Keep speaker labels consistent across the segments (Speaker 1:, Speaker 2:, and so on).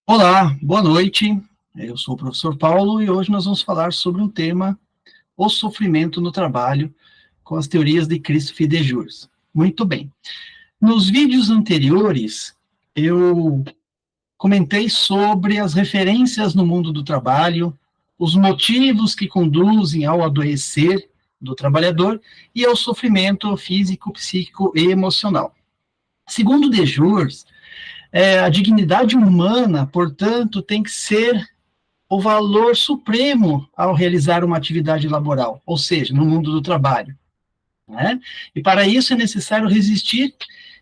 Speaker 1: Olá, boa noite. Eu sou o professor Paulo e hoje nós vamos falar sobre um tema, o sofrimento no trabalho, com as teorias de Christophe de Jures. Muito bem. Nos vídeos anteriores, eu comentei sobre as referências no mundo do trabalho, os motivos que conduzem ao adoecer do trabalhador e ao sofrimento físico, psíquico e emocional. Segundo de Jures, a dignidade humana, portanto, tem que ser o valor supremo ao realizar uma atividade laboral, ou seja, no mundo do trabalho, né? E para isso é necessário resistir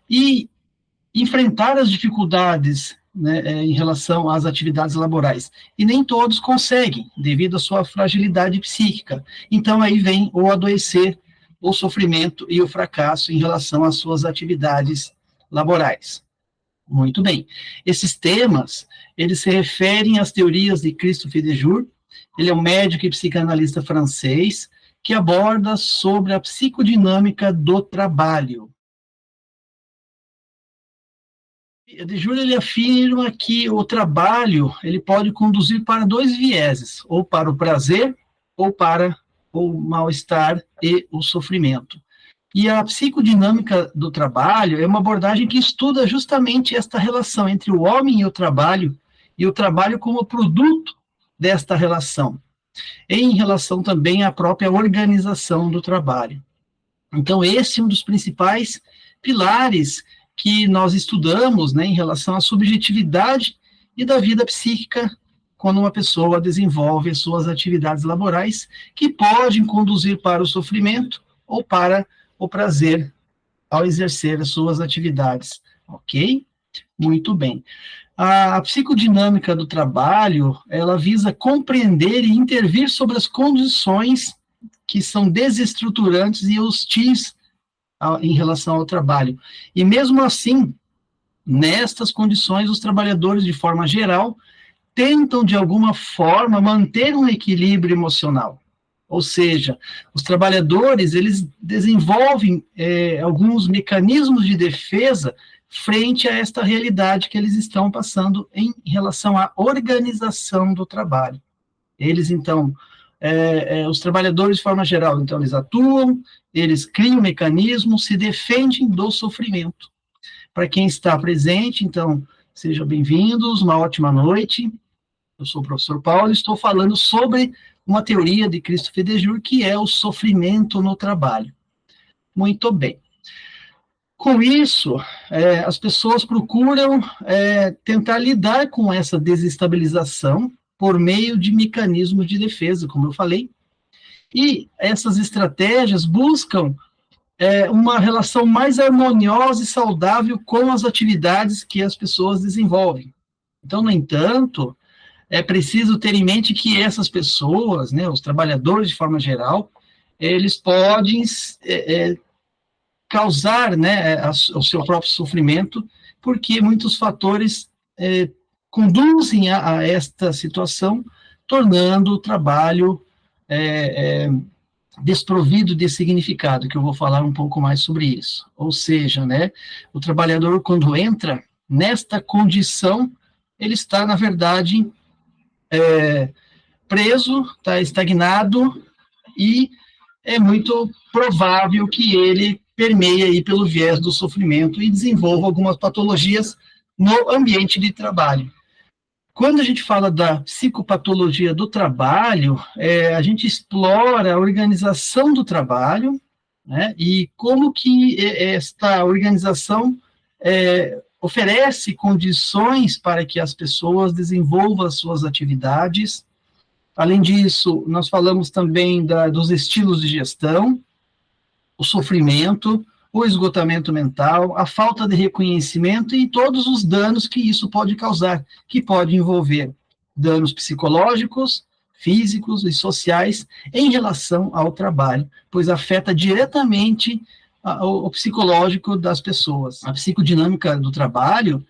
Speaker 1: e enfrentar as dificuldades, né, em relação às atividades laborais. E nem todos conseguem, devido à sua fragilidade psíquica. Então aí vem o adoecer, o sofrimento e o fracasso em relação às suas atividades laborais. Muito bem. Esses temas, eles se referem às teorias de Christophe de Jures. Ele é um médico e psicanalista francês que aborda sobre a psicodinâmica do trabalho. De Jures, ele afirma que o trabalho, ele pode conduzir para dois vieses, ou para o prazer, ou para o mal-estar e o sofrimento. E a psicodinâmica do trabalho é uma abordagem que estuda justamente esta relação entre o homem e o trabalho como produto desta relação, em relação também à própria organização do trabalho. Então, esse é um dos principais pilares que nós estudamos, né, em relação à subjetividade e da vida psíquica quando uma pessoa desenvolve as suas atividades laborais, que podem conduzir para o sofrimento ou para o prazer ao exercer as suas atividades, ok? Muito bem. A psicodinâmica do trabalho, ela visa compreender e intervir sobre as condições que são desestruturantes e hostis em relação ao trabalho. E mesmo assim, nestas condições, os trabalhadores, de forma geral, tentam, de alguma forma, manter um equilíbrio emocional. Ou seja, os trabalhadores, eles desenvolvem alguns mecanismos de defesa frente a esta realidade que eles estão passando em relação à organização do trabalho. Eles, então, os trabalhadores, de forma geral, então, eles atuam, eles criam mecanismos, se defendem do sofrimento. Para quem está presente, então, sejam bem-vindos, uma ótima noite. Eu sou o professor Paulo e estou falando sobre uma teoria de Christophe de Jures, que é o sofrimento no trabalho. Muito bem. Com isso, as pessoas procuram tentar lidar com essa desestabilização por meio de mecanismos de defesa, como eu falei, e essas estratégias buscam uma relação mais harmoniosa e saudável com as atividades que as pessoas desenvolvem. Então, no entanto, é preciso ter em mente que essas pessoas, né, os trabalhadores de forma geral, eles podem causar, né, o seu próprio sofrimento, porque muitos fatores conduzem a esta situação, tornando o trabalho desprovido de significado, que eu vou falar um pouco mais sobre isso. Ou seja, né, o trabalhador, quando entra nesta condição, ele está, na verdade, preso, está estagnado, e é muito provável que ele permeie aí pelo viés do sofrimento e desenvolva algumas patologias no ambiente de trabalho. Quando a gente fala da psicopatologia do trabalho, a gente explora a organização do trabalho, né, e como que esta organização oferece condições para que as pessoas desenvolvam as suas atividades. Além disso, nós falamos também dos estilos de gestão, o sofrimento, o esgotamento mental, a falta de reconhecimento e todos os danos que isso pode causar, que pode envolver danos psicológicos, físicos e sociais em relação ao trabalho, pois afeta diretamente o psicológico das pessoas. A psicodinâmica do trabalho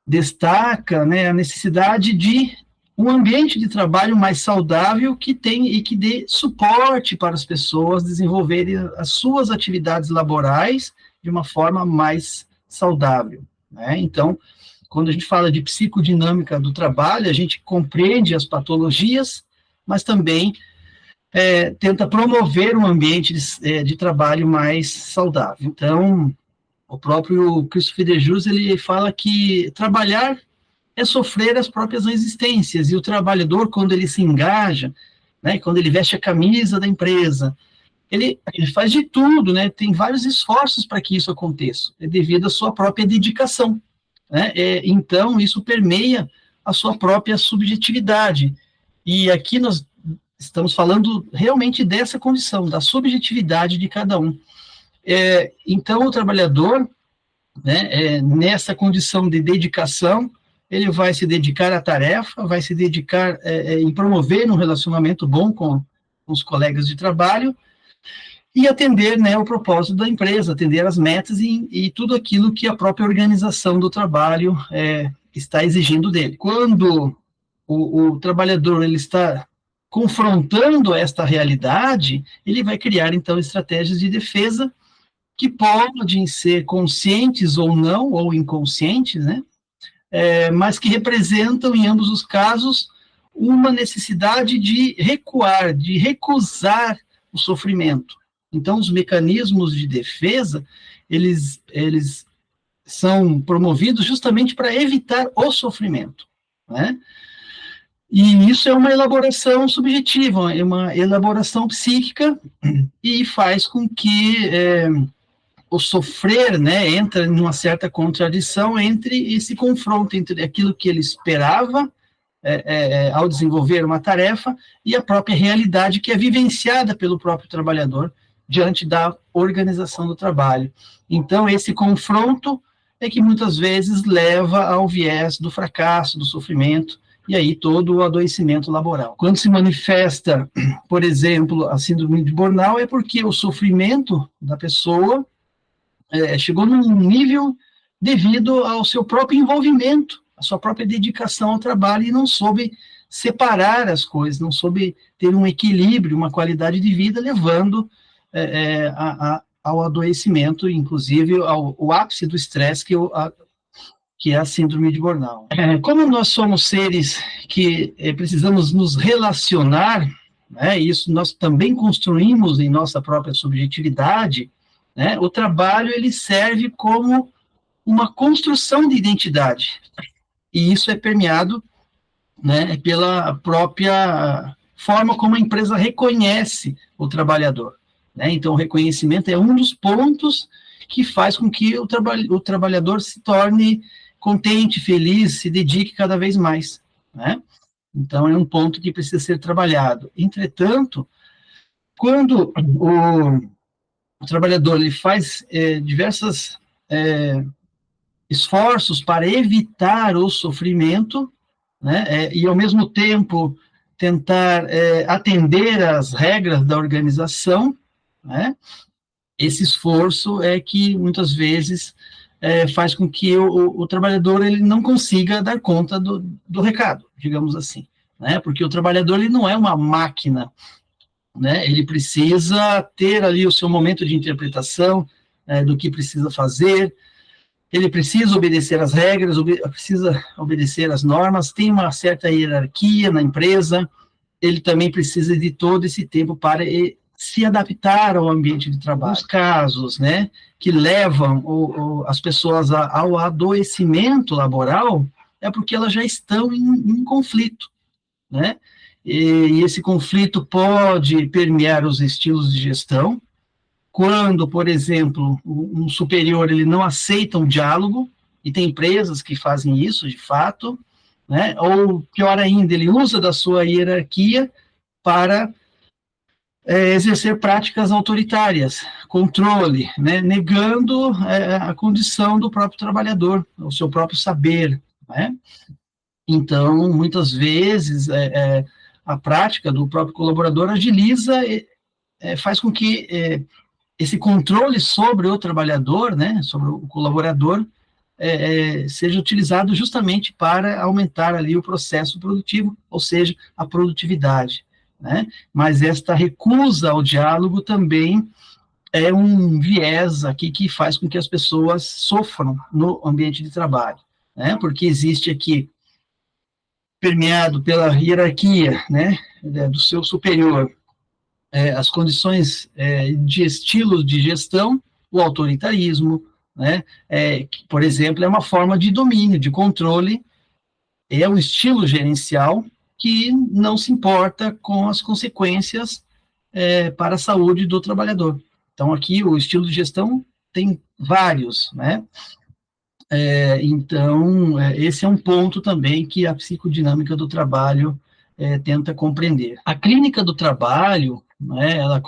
Speaker 1: destaca, né, a necessidade de um ambiente de trabalho mais saudável que tem e que dê suporte para as pessoas desenvolverem as suas atividades laborais de uma forma mais saudável, né? Então, quando a gente fala de psicodinâmica do trabalho, a gente compreende as patologias, mas também tenta promover um ambiente de trabalho mais saudável. Então, o próprio Christopher de Jus, ele fala que trabalhar é sofrer as próprias resistências, e o trabalhador, quando ele se engaja, né, quando ele veste a camisa da empresa, ele faz de tudo, né, tem vários esforços para que isso aconteça, devido à sua própria dedicação, né, então isso permeia a sua própria subjetividade, e aqui nós estamos falando realmente dessa condição, da subjetividade de cada um. Então, o trabalhador, né, nessa condição de dedicação, ele vai se dedicar à tarefa, vai se dedicar em promover um relacionamento bom com os colegas de trabalho e atender, né, o propósito da empresa, atender as metas e tudo aquilo que a própria organização do trabalho está exigindo dele. Quando o trabalhador ele está confrontando esta realidade, ele vai criar, então, estratégias de defesa que podem ser conscientes ou não, ou inconscientes, né? Mas que representam, em ambos os casos, uma necessidade de recuar, de recusar o sofrimento. Então, os mecanismos de defesa, eles são promovidos justamente para evitar o sofrimento, né? E isso é uma elaboração subjetiva, é uma elaboração psíquica, e faz com que o sofrer, né, entra em uma certa contradição entre esse confronto entre aquilo que ele esperava ao desenvolver uma tarefa e a própria realidade que é vivenciada pelo próprio trabalhador diante da organização do trabalho. Então, esse confronto é que muitas vezes leva ao viés do fracasso, do sofrimento, e aí todo o adoecimento laboral. Quando se manifesta, por exemplo, a síndrome de burnout, é porque o sofrimento da pessoa chegou num nível devido ao seu próprio envolvimento, a sua própria dedicação ao trabalho, e não soube separar as coisas, não soube ter um equilíbrio, uma qualidade de vida, levando ao adoecimento, inclusive ao ápice do estresse, que é a síndrome de burnout. Como nós somos seres que precisamos nos relacionar, né, isso nós também construímos em nossa própria subjetividade, né, o trabalho ele serve como uma construção de identidade, e isso é permeado, né, pela própria forma como a empresa reconhece o trabalhador, né? Então, o reconhecimento é um dos pontos que faz com que o trabalhador se torne contente, feliz, se dedique cada vez mais, né? Então, é um ponto que precisa ser trabalhado. Entretanto, quando o trabalhador ele faz diversos esforços para evitar o sofrimento, né, e, ao mesmo tempo, tentar atender às regras da organização, né, esse esforço é que, muitas vezes, faz com que o trabalhador ele não consiga dar conta do recado, digamos assim, né, porque o trabalhador ele não é uma máquina, né, ele precisa ter ali o seu momento de interpretação do que precisa fazer, ele precisa obedecer às regras, precisa obedecer às normas, tem uma certa hierarquia na empresa, ele também precisa de todo esse tempo para se adaptar ao ambiente de trabalho. Os casos, né, que levam as pessoas ao adoecimento laboral é porque elas já estão em conflito, né? E esse conflito pode permear os estilos de gestão, quando, por exemplo, um superior ele não aceita um diálogo, e tem empresas que fazem isso, de fato, né? Ou, pior ainda, ele usa da sua hierarquia para exercer práticas autoritárias, controle, né? Negando a condição do próprio trabalhador, o seu próprio saber, né? Então, muitas vezes, a prática do próprio colaborador agiliza, faz com que esse controle sobre o trabalhador, né, sobre o colaborador, seja utilizado justamente para aumentar ali o processo produtivo, ou seja, a produtividade, né? Mas esta recusa ao diálogo também é um viés aqui que faz com que as pessoas sofram no ambiente de trabalho, né, porque existe aqui, permeado pela hierarquia, né, do seu superior, as condições de estilos de gestão, o autoritarismo, né, que, por exemplo, é uma forma de domínio, de controle, é um estilo gerencial que não se importa com as consequências para a saúde do trabalhador. Então, aqui, o estilo de gestão tem vários, né? Então, esse é um ponto também que a psicodinâmica do trabalho tenta compreender. A clínica do trabalho, né, ela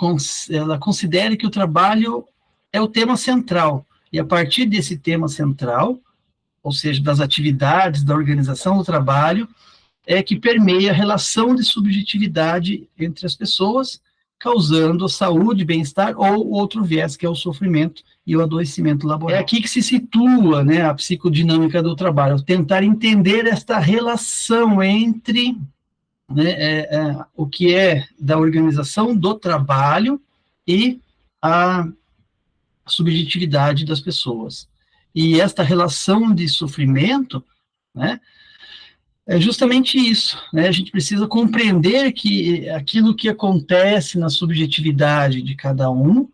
Speaker 1: considera que o trabalho é o tema central, e a partir desse tema central, ou seja, das atividades, da organização do trabalho, que permeia a relação de subjetividade entre as pessoas, causando saúde, bem-estar, ou outro viés, que é o sofrimento e o adoecimento laboral. É aqui que se situa, né, a psicodinâmica do trabalho, tentar entender esta relação entre, né, o que é da organização do trabalho e a subjetividade das pessoas. E esta relação de sofrimento, né, é justamente isso, né? A gente precisa compreender que aquilo que acontece na subjetividade de cada um,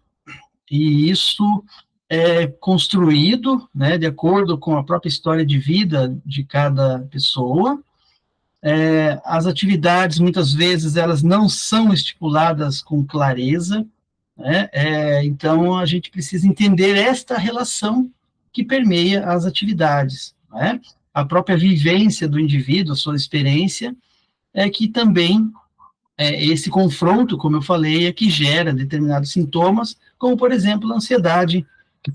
Speaker 1: e isso é construído, né, de acordo com a própria história de vida de cada pessoa. As atividades, muitas vezes, elas não são estipuladas com clareza, né? Então, a gente precisa entender esta relação que permeia as atividades, né? A própria vivência do indivíduo, a sua experiência, que também esse confronto, como eu falei, é que gera determinados sintomas, como, por exemplo, a ansiedade, que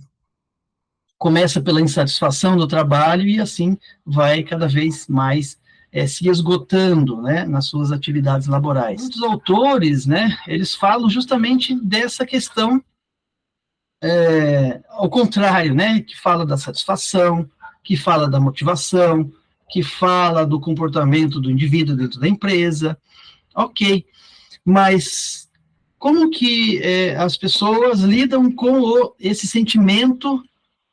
Speaker 1: começa pela insatisfação do trabalho e, assim, vai cada vez mais se esgotando, né, nas suas atividades laborais. Muitos autores, né, eles falam justamente dessa questão, ao contrário, né, que fala da satisfação, que fala da motivação, que fala do comportamento do indivíduo dentro da empresa. Ok, mas como que as pessoas lidam com esse sentimento,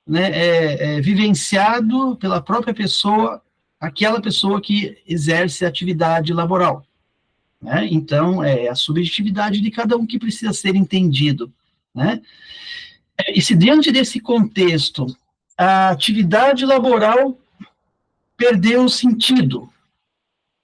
Speaker 1: né, vivenciado pela própria pessoa, aquela pessoa que exerce a atividade laboral, né? Então, é a subjetividade de cada um que precisa ser entendido, né? E se diante desse contexto, a atividade laboral perdeu o sentido,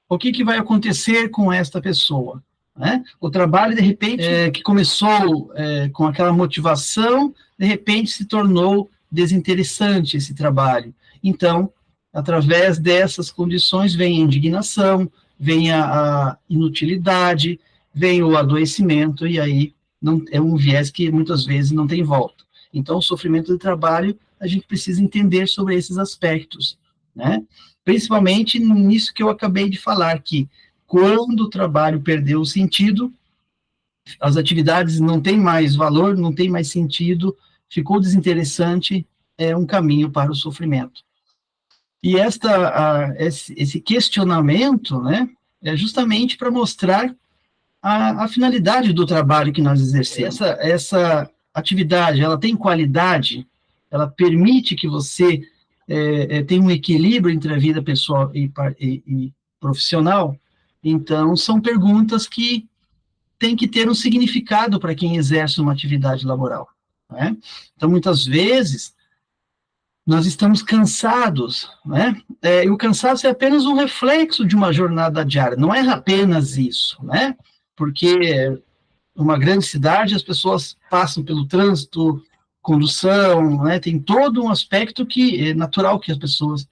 Speaker 1: o que vai acontecer com esta pessoa? Né? O trabalho, de repente, que começou com aquela motivação, de repente se tornou desinteressante esse trabalho. Então, através dessas condições, vem a indignação, vem a inutilidade, vem o adoecimento, e aí não, é um viés que muitas vezes não tem volta. Então, o sofrimento do trabalho, a gente precisa entender sobre esses aspectos, né? Principalmente nisso que eu acabei de falar, que quando o trabalho perdeu o sentido, as atividades não têm mais valor, não têm mais sentido, ficou desinteressante, é um caminho para o sofrimento. E esse questionamento, né, é justamente para mostrar a finalidade do trabalho que nós exercemos. Essa atividade, ela tem qualidade, ela permite que você tenha um equilíbrio entre a vida pessoal e profissional. Então, são perguntas que têm que ter um significado para quem exerce uma atividade laboral, né? Então, muitas vezes, nós estamos cansados, né? E o cansaço é apenas um reflexo de uma jornada diária, não é apenas isso, né? Porque uma grande cidade, as pessoas passam pelo trânsito, condução, né? Tem todo um aspecto que é natural que as pessoas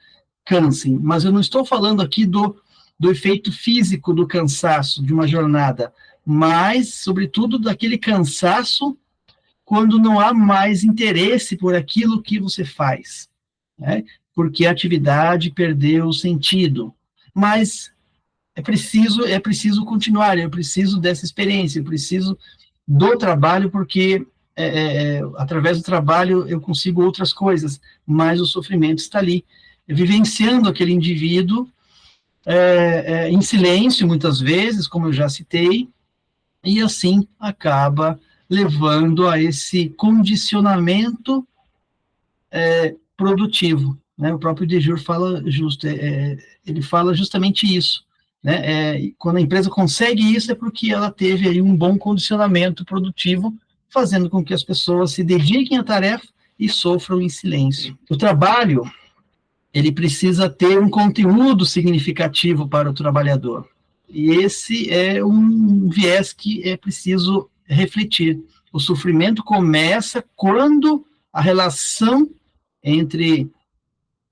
Speaker 1: cansem, mas eu não estou falando aqui do efeito físico do cansaço de uma jornada, mas, sobretudo, daquele cansaço quando não há mais interesse por aquilo que você faz, né? Porque a atividade perdeu o sentido. Mas é preciso continuar, eu preciso dessa experiência, eu preciso do trabalho, porque através do trabalho eu consigo outras coisas, mas o sofrimento está ali, vivenciando aquele indivíduo em silêncio, muitas vezes, como eu já citei, e assim acaba levando a esse condicionamento produtivo, né? O próprio Dejur fala ele fala justamente isso, né? Quando a empresa consegue isso é porque ela teve aí um bom condicionamento produtivo, fazendo com que as pessoas se dediquem à tarefa e sofram em silêncio. O trabalho, ele precisa ter um conteúdo significativo para o trabalhador. E esse é um viés que é preciso refletir. O sofrimento começa quando a relação entre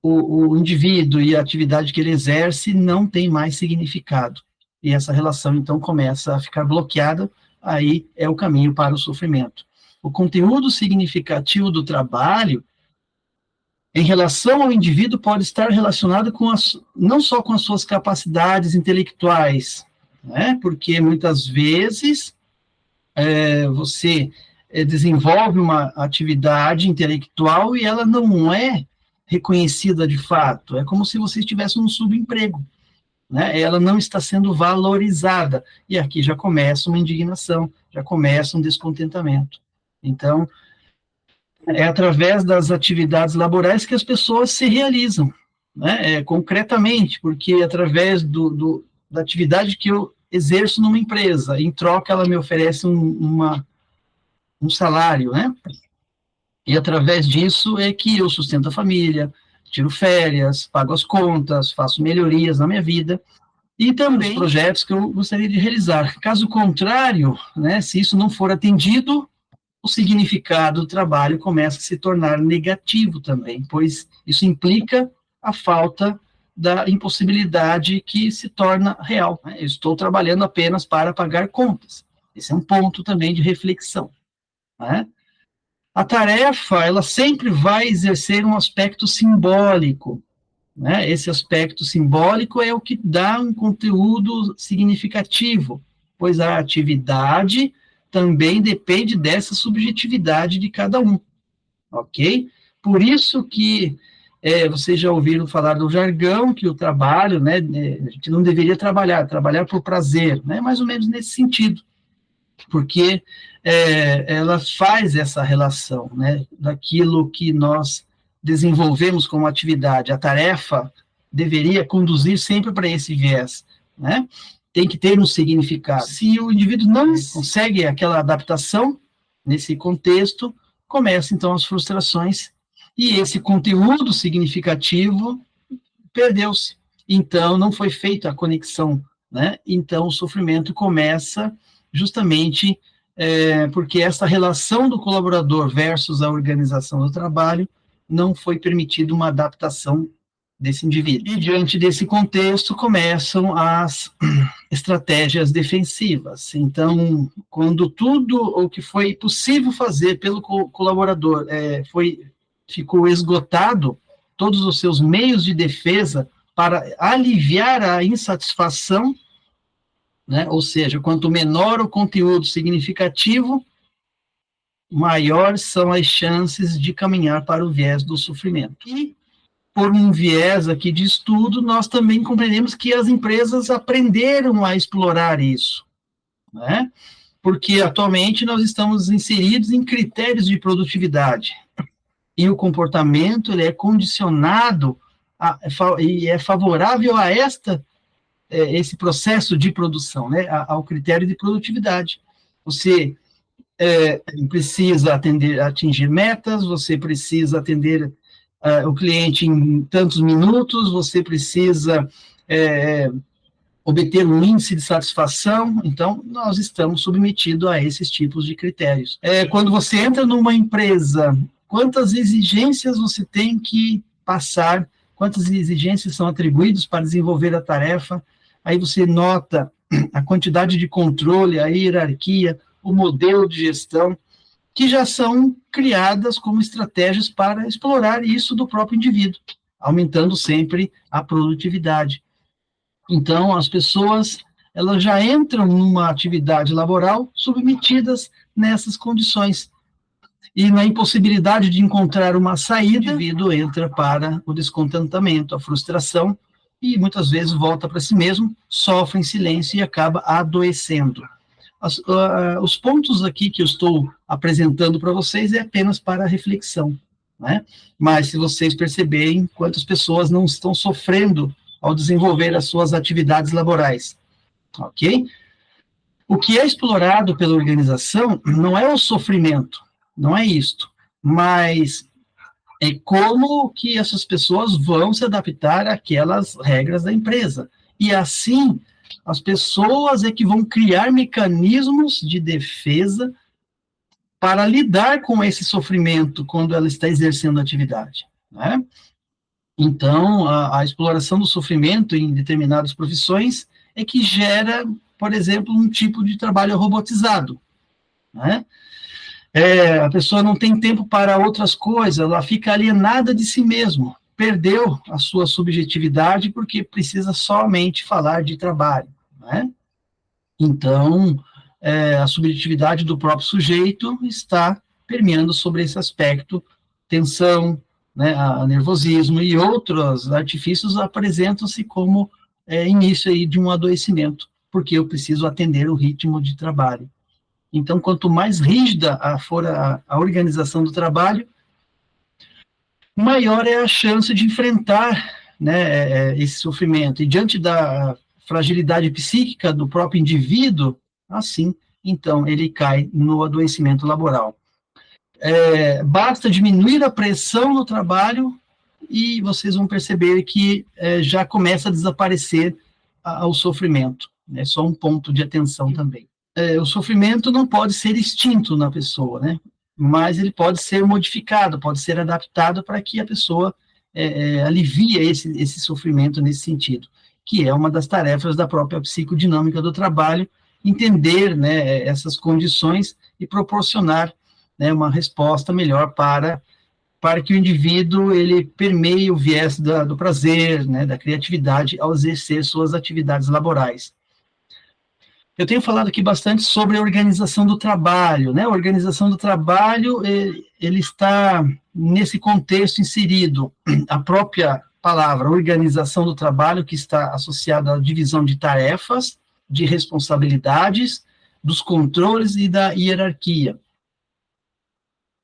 Speaker 1: o indivíduo e a atividade que ele exerce não tem mais significado. E essa relação, então, começa a ficar bloqueada, aí é o caminho para o sofrimento. O conteúdo significativo do trabalho em relação ao indivíduo pode estar relacionado não só com as suas capacidades intelectuais, né? Porque muitas vezes você desenvolve uma atividade intelectual e ela não é reconhecida de fato, é como se você estivesse num subemprego, né? Ela não está sendo valorizada, e aqui já começa uma indignação, já começa um descontentamento. Então, é através das atividades laborais que as pessoas se realizam, né? Concretamente, porque através da atividade que eu exerço numa empresa, em troca ela me oferece um salário, né? E através disso é que eu sustento a família, tiro férias, pago as contas, faço melhorias na minha vida, e também os projetos que eu gostaria de realizar. Caso contrário, né, se isso não for atendido, o significado do trabalho começa a se tornar negativo também, pois isso implica a falta da impossibilidade que se torna real, né? Eu estou trabalhando apenas para pagar contas. Esse é um ponto também de reflexão, né? A tarefa, ela sempre vai exercer um aspecto simbólico, né? Esse aspecto simbólico é o que dá um conteúdo significativo, pois a atividade também depende dessa subjetividade de cada um, ok? Por isso que vocês já ouviram falar do jargão, que o trabalho, né, a gente não deveria trabalhar por prazer, né, mais ou menos nesse sentido, porque ela faz essa relação, né, daquilo que nós desenvolvemos como atividade, a tarefa deveria conduzir sempre para esse viés, né? Tem que ter um significado. Se o indivíduo não consegue aquela adaptação nesse contexto, começam então as frustrações e esse conteúdo significativo perdeu-se. Então não foi feita a conexão, né? Então o sofrimento começa justamente porque essa relação do colaborador versus a organização do trabalho não foi permitida uma adaptação desse indivíduo. E diante desse contexto começam as estratégias defensivas. Então, quando tudo o que foi possível fazer pelo colaborador ficou esgotado, todos os seus meios de defesa para aliviar a insatisfação, né? Ou seja, quanto menor o conteúdo significativo, maiores são as chances de caminhar para o viés do sofrimento. E, por um viés aqui de estudo, nós também compreendemos que as empresas aprenderam a explorar isso, né? Porque atualmente nós estamos inseridos em critérios de produtividade, e o comportamento ele é condicionado e é favorável a esse processo de produção, né? Ao critério de produtividade. Você precisa atingir metas, você precisa atender o cliente em tantos minutos, você precisa obter um índice de satisfação, então nós estamos submetidos a esses tipos de critérios. Quando você entra numa empresa, quantas exigências você tem que passar, quantas exigências são atribuídas para desenvolver a tarefa, aí você nota a quantidade de controle, a hierarquia, o modelo de gestão, que já são criadas como estratégias para explorar isso do próprio indivíduo, aumentando sempre a produtividade. Então, as pessoas, elas já entram numa atividade laboral submetidas nessas condições. E na impossibilidade de encontrar uma saída, o indivíduo entra para o descontentamento, a frustração, e muitas vezes volta para si mesmo, sofre em silêncio e acaba adoecendo. Os pontos aqui que eu estou apresentando para vocês é apenas para reflexão, né? Mas se vocês perceberem quantas pessoas não estão sofrendo ao desenvolver as suas atividades laborais, ok? O que é explorado pela organização não é o sofrimento, não é isto, mas é como que essas pessoas vão se adaptar àquelas regras da empresa. E assim, as pessoas é que vão criar mecanismos de defesa para lidar com esse sofrimento quando ela está exercendo a atividade, né? Então, a exploração do sofrimento em determinadas profissões é que gera, por exemplo, um tipo de trabalho robotizado, né? A pessoa não tem tempo para outras coisas, ela fica alienada de si mesma, perdeu a sua subjetividade porque precisa somente falar de trabalho, né? Então, a subjetividade do próprio sujeito está permeando sobre esse aspecto, tensão, né, a nervosismo e outros artifícios apresentam-se como início aí de um adoecimento, porque eu preciso atender o ritmo de trabalho. Então, quanto mais rígida for a organização do trabalho, maior é a chance de enfrentar, né, esse sofrimento. E diante da fragilidade psíquica do próprio indivíduo, assim, então, ele cai no adoecimento laboral. Basta diminuir a pressão no trabalho e vocês vão perceber que já começa a desaparecer o sofrimento. É só um ponto de atenção também. O sofrimento não pode ser extinto na pessoa, né? Mas ele pode ser modificado, pode ser adaptado para que a pessoa alivie esse sofrimento nesse sentido, que é uma das tarefas da própria psicodinâmica do trabalho, entender, né, essas condições e proporcionar, né, uma resposta melhor para que o indivíduo ele permeie o viés do prazer, né, da criatividade ao exercer suas atividades laborais. Eu tenho falado aqui bastante sobre a organização do trabalho, né? A organização do trabalho, ele está nesse contexto inserido. A própria palavra organização do trabalho, que está associada à divisão de tarefas, de responsabilidades, dos controles e da hierarquia.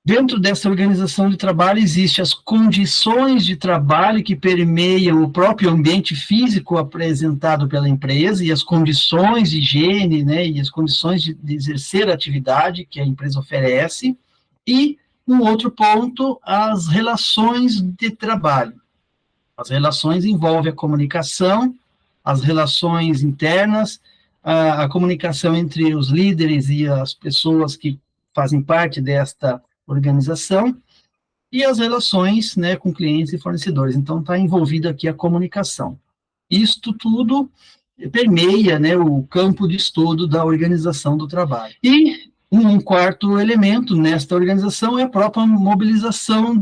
Speaker 1: Dentro dessa organização de trabalho, existem as condições de trabalho que permeiam o próprio ambiente físico apresentado pela empresa e as condições de higiene, né, e as condições de exercer a atividade que a empresa oferece. E, um outro ponto, as relações de trabalho. As relações envolvem a comunicação, as relações internas, a comunicação entre os líderes e as pessoas que fazem parte desta organização, e as relações, né, com clientes e fornecedores. Então, está envolvida aqui a comunicação. Isto tudo permeia, né, o campo de estudo da organização do trabalho. E um quarto elemento nesta organização é a própria mobilização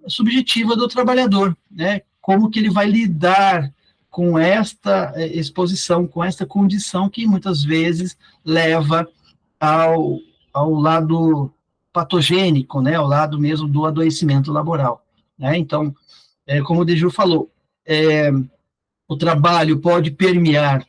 Speaker 1: subjetiva do trabalhador, né, como que ele vai lidar com esta exposição, com esta condição que muitas vezes leva ao lado patogênico, né, ao lado mesmo do adoecimento laboral, né? Então, como o Deju falou, o trabalho pode permear,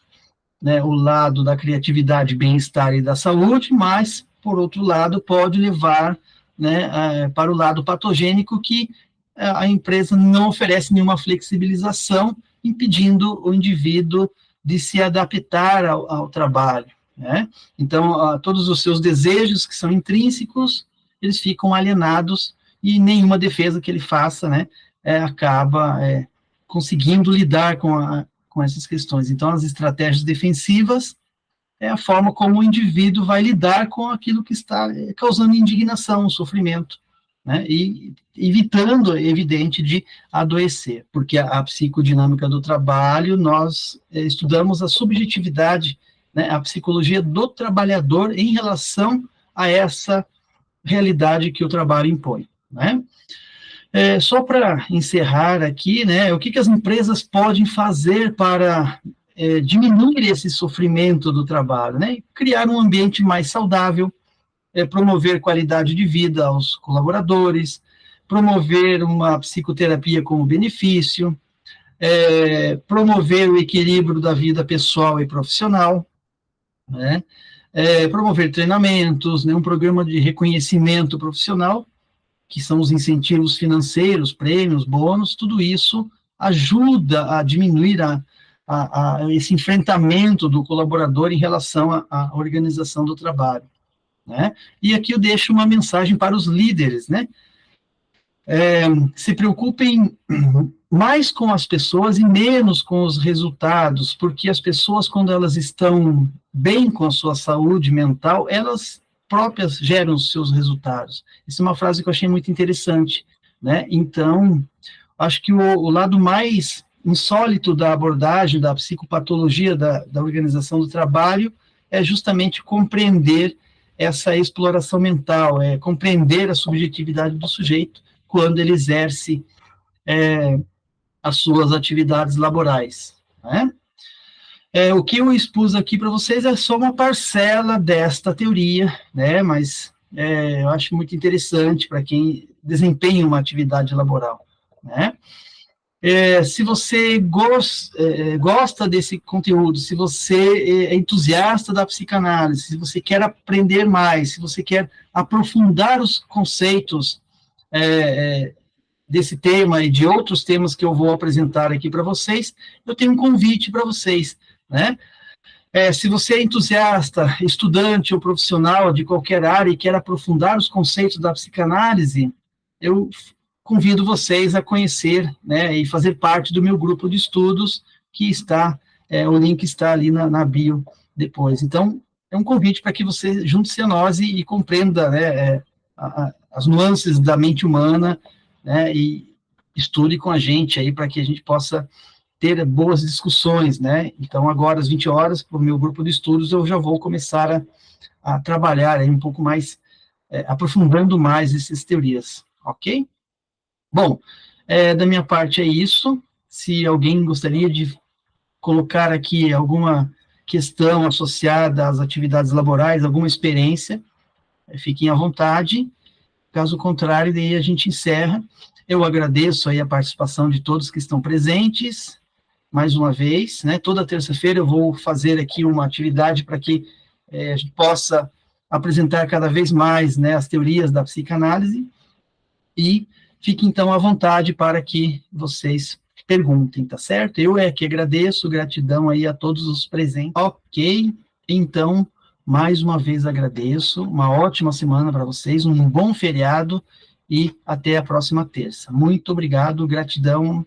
Speaker 1: né, o lado da criatividade, bem-estar e da saúde, mas, por outro lado, pode levar, né, para o lado patogênico que a empresa não oferece nenhuma flexibilização, impedindo o indivíduo de se adaptar ao trabalho, né? Então, todos os seus desejos que são intrínsecos, eles ficam alienados e nenhuma defesa que ele faça, né, acaba conseguindo lidar com essas questões. Então, as estratégias defensivas é a forma como o indivíduo vai lidar com aquilo que está causando indignação, sofrimento, né, e evitando, é evidente, de adoecer, porque a psicodinâmica do trabalho, nós estudamos a subjetividade, né, a psicologia do trabalhador em relação a essa realidade que o trabalho impõe, né? Só para encerrar aqui, né, o que as empresas podem fazer para diminuir esse sofrimento do trabalho, né? Criar um ambiente mais saudável, promover qualidade de vida aos colaboradores, promover uma psicoterapia como benefício, promover o equilíbrio da vida pessoal e profissional, né? Promover treinamentos, né, um programa de reconhecimento profissional que são os incentivos financeiros, prêmios, bônus, tudo isso ajuda a diminuir esse enfrentamento do colaborador em relação à organização do trabalho, né? E aqui eu deixo uma mensagem para os líderes, né? Se preocupem mais com as pessoas e menos com os resultados, porque as pessoas, quando elas estão bem com a sua saúde mental, elas próprias geram os seus resultados. Essa é uma frase que eu achei muito interessante, né? Então, acho que o lado mais insólito da abordagem da psicopatologia da organização do trabalho é justamente compreender essa exploração mental, compreender a subjetividade do sujeito quando ele exerce as suas atividades laborais, né? O que eu expus aqui para vocês é só uma parcela desta teoria, né? Mas eu acho muito interessante para quem desempenha uma atividade laboral, né? Se você gosta desse conteúdo, se você é entusiasta da psicanálise, se você quer aprender mais, se você quer aprofundar os conceitos desse tema e de outros temas que eu vou apresentar aqui para vocês, eu tenho um convite para vocês, né? Se você é entusiasta, estudante ou profissional de qualquer área e quer aprofundar os conceitos da psicanálise, eu convido vocês a conhecer, né, e fazer parte do meu grupo de estudos, que está, o link está ali na bio depois. Então, é um convite para que você junte-se a nós e compreenda, né, as nuances da mente humana, né, e estude com a gente aí, para que a gente possa ter boas discussões, né? Então, agora, às 20 horas, para o meu grupo de estudos, eu já vou começar a trabalhar aí um pouco mais, aprofundando mais essas teorias, ok? Bom, da minha parte é isso. Se alguém gostaria de colocar aqui alguma questão associada às atividades laborais, alguma experiência, fiquem à vontade. Caso contrário, daí a gente encerra. Eu agradeço aí a participação de todos que estão presentes, mais uma vez, né? Toda terça-feira eu vou fazer aqui uma atividade para que a gente possa apresentar cada vez mais, né, as teorias da psicanálise, e fique, então, à vontade para que vocês perguntem, tá certo? Eu que agradeço, gratidão aí a todos os presentes. Ok, então, mais uma vez agradeço, uma ótima semana para vocês, um bom feriado, e até a próxima terça. Muito obrigado, gratidão.